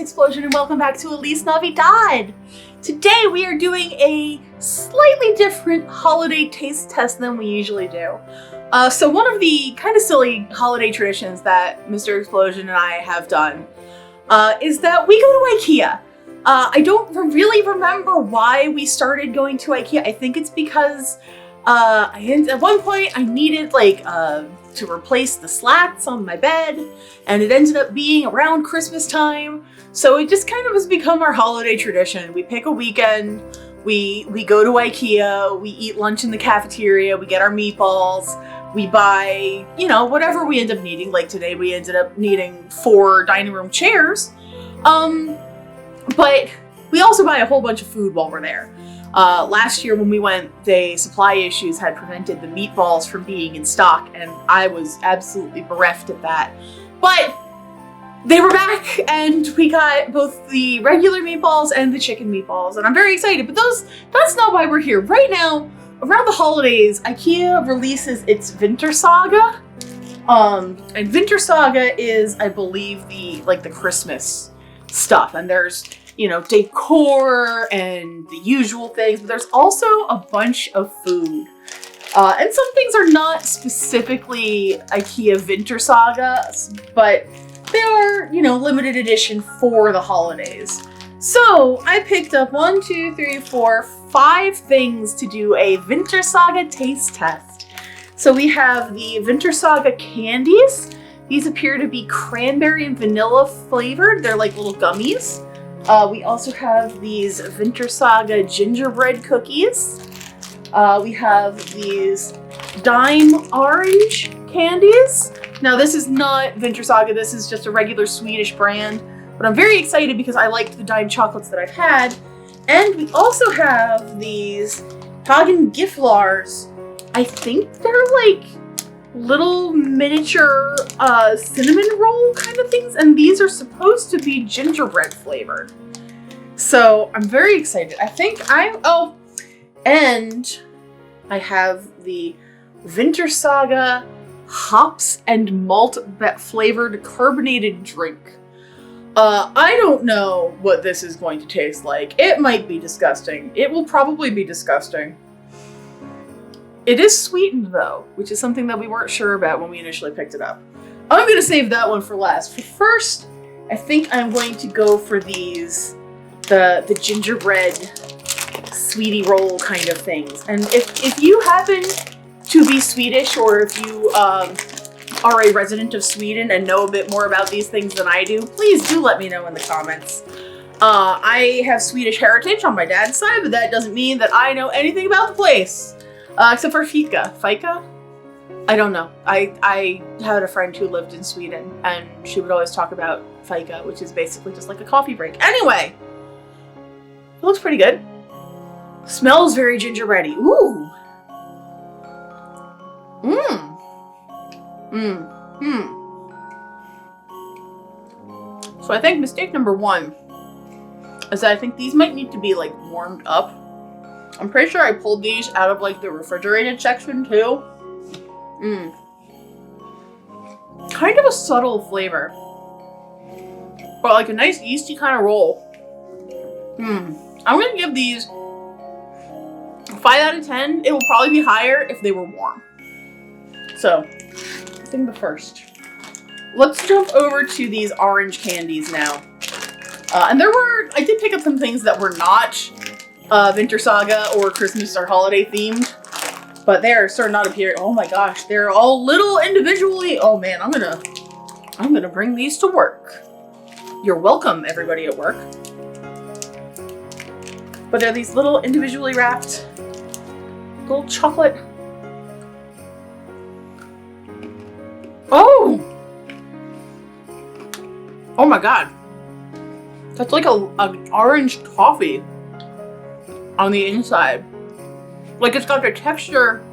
Explosion and welcome back to Elyse Navidad! Today we are doing a slightly different holiday taste test than we usually do. So one of the kind of silly holiday traditions that Mr. Explosion and I have done is that we go to Ikea. I don't really remember why we started going to Ikea. I think it's because at one point I needed to replace the slats on my bed, and it ended up being around Christmas time. So it just kind of has become our holiday tradition. We pick a weekend, we go to Ikea, we eat lunch in the cafeteria, we get our meatballs, we buy, whatever we end up needing. Like today we ended up needing 4 dining room chairs. But we also buy a whole bunch of food while we're there. Last year when we went, the supply issues had prevented the meatballs from being in stock, and I was absolutely bereft at that. But they were back, and we got both the regular meatballs and the chicken meatballs, and I'm very excited. But that's not why we're here. Right now, around the holidays, Ikea releases its Vintersaga. And Vintersaga is, I believe, the Christmas stuff, and there's decor and the usual things, but there's also a bunch of food. And some things are not specifically Ikea Vintersaga, but they are, limited edition for the holidays. So I picked up 5 things to do a Vintersaga taste test. So we have the Vintersaga candies. These appear to be cranberry and vanilla flavored. They're like little gummies. We also have these Vintersaga gingerbread cookies. We have these Dime orange candies. Now this is not Vintersaga, this is just a regular Swedish brand, but I'm very excited because I liked the Dime chocolates that I've had. And we also have these Hagen Giflars. I think they're like little miniature cinnamon roll kind of things, and these are supposed to be gingerbread flavored. So I'm very excited. And I have the Vintersaga hops and malt flavored carbonated drink. I don't know what this is going to taste like. It might be disgusting. It will probably be disgusting. It is sweetened though, which is something that we weren't sure about when we initially picked it up. I'm going to save that one for last. For first, I think I'm going to go for these, the gingerbread sweetie roll kind of things. And if you happen to be Swedish, or if you are a resident of Sweden and know a bit more about these things than I do, please do let me know in the comments. I have Swedish heritage on my dad's side, but that doesn't mean that I know anything about the place. Except for fika. Fika? I don't know. I had a friend who lived in Sweden, and she would always talk about fika, which is basically just like a coffee break. Anyway! It looks pretty good. Smells very gingerbready. Ooh! So I think mistake number 1 is that I think these might need to be warmed up. I'm pretty sure I pulled these out of the refrigerated section too. Kind of a subtle flavor, but a nice yeasty kind of roll. I'm gonna give these 5 out of 10. It will probably be higher if they were warm. So, I think the first. Let's jump over to these orange candies now. And I did pick up some things that were not Vintersaga or Christmas or holiday themed, but they're starting not appearing. Oh my gosh, they're all little individually. Oh man, I'm gonna bring these to work. You're welcome, everybody at work. But they're these little individually wrapped little chocolate. Oh my god, that's like an orange toffee on the inside. It's got the texture.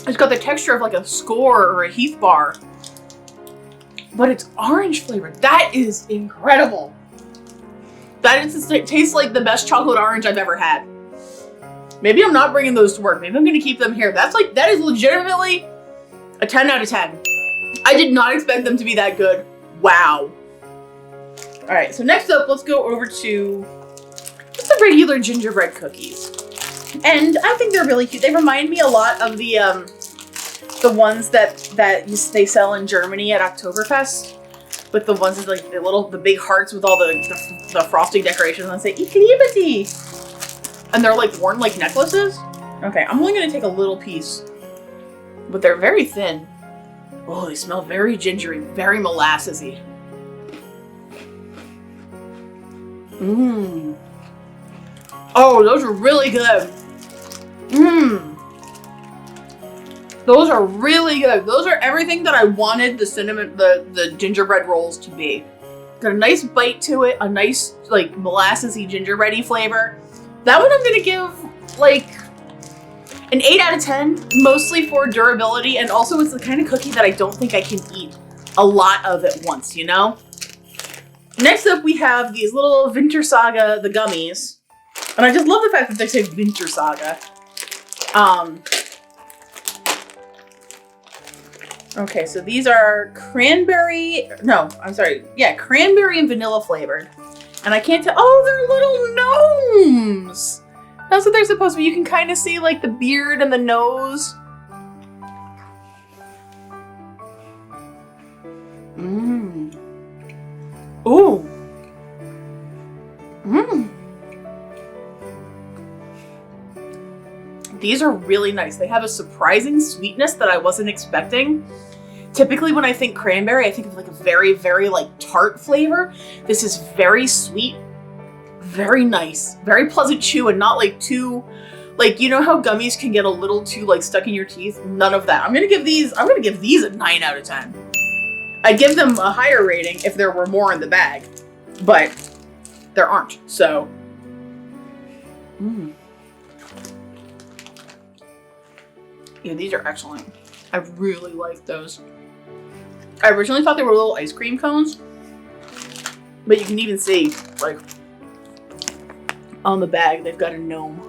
It's got the texture of a Score or a Heath bar. But it's orange flavored. That is incredible. It tastes like the best chocolate orange I've ever had. Maybe I'm not bringing those to work. Maybe I'm gonna keep them here. That is legitimately a 10 out of 10. I did not expect them to be that good. Wow. All right, so next up, let's go over to just the regular gingerbread cookies. And I think they're really cute. They remind me a lot of the ones that they sell in Germany at Oktoberfest, with the ones with like the big hearts with all the frosting decorations and say "Ich liebe dich," and they're like worn like necklaces. Okay, I'm only gonna take a little piece, but they're very thin. Oh, they smell very gingery, very molassesy. Mmm. Oh, those are really good. Mmm. Those are really good. Those are everything that I wanted the gingerbread rolls to be. Got a nice bite to it, a nice like molassesy gingerbready flavor. That one I'm gonna give like an 8 out of 10, mostly for durability, and also it's the kind of cookie that I don't think I can eat a lot of at once, you know? Next up, we have these little Vintersaga, the gummies. And I just love the fact that they say Vintersaga. Okay, so these are cranberry and vanilla flavored. And I can't tell, oh, they're little gnomes! That's what they're supposed to be. You can kind of see like the beard and the nose. Mmm. Ooh. Mmm. These are really nice. They have a surprising sweetness that I wasn't expecting. Typically when I think cranberry, I think of like a very, very like tart flavor. This is very sweet. Very nice, very pleasant chew, and not like too, like, you know how gummies can get a little too like stuck in your teeth? None of that. I'm gonna give these a 9 out of 10. I'd give them a higher rating if there were more in the bag, but there aren't, so. Yeah, these are excellent. I really like those. I originally thought they were little ice cream cones, but you can even see, like, on the bag, they've got a gnome.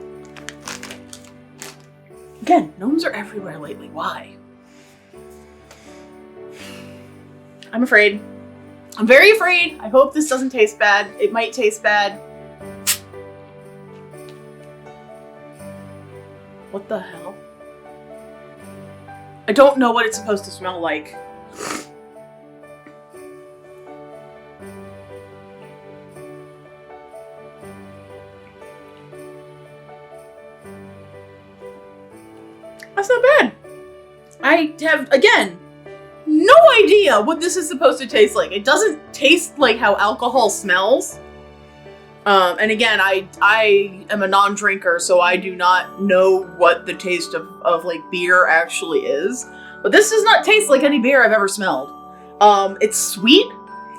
Again, gnomes are everywhere lately. Why? I'm afraid. I'm very afraid. I hope this doesn't taste bad. It might taste bad. What the hell? I don't know what it's supposed to smell like. That's not bad. I have, again, no idea what this is supposed to taste like. It doesn't taste like how alcohol smells. And again, I am a non-drinker, so I do not know what the taste of like beer actually is. But this does not taste like any beer I've ever smelled. It's sweet.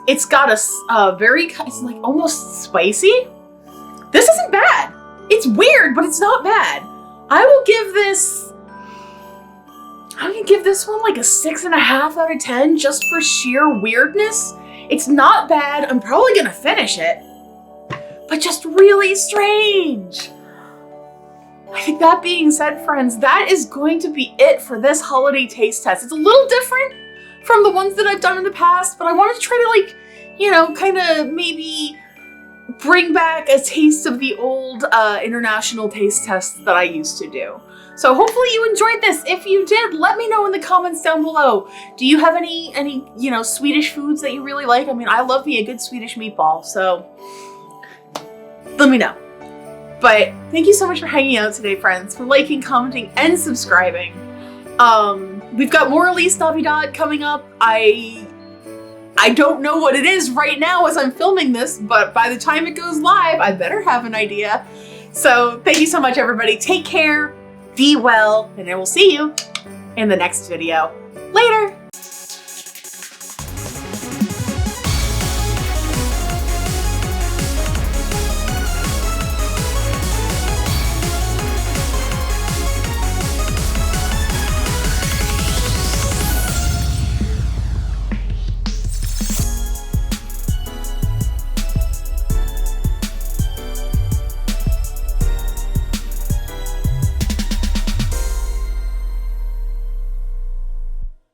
It's got a it's like almost spicy. This isn't bad. It's weird, but it's not bad. I'm gonna give this one like a 6.5 out of 10 just for sheer weirdness. It's not bad. I'm probably gonna finish it, but just really strange. I think that being said, friends, that is going to be it for this holiday taste test. It's a little different from the ones that I've done in the past, but I wanted to try to, like, you know, kind of maybe bring back a taste of the old international taste tests that I used to do. So hopefully you enjoyed this. If you did, let me know in the comments down below. Do you have any you know, Swedish foods that you really like? I mean, I love me a good Swedish meatball, so let me know. But thank you so much for hanging out today, friends, for liking, commenting, and subscribing. We've got more Elyse Navidad coming up. I don't know what it is right now as I'm filming this, but by the time it goes live, I better have an idea. So thank you so much, everybody. Take care, be well, and I will see you in the next video. Later!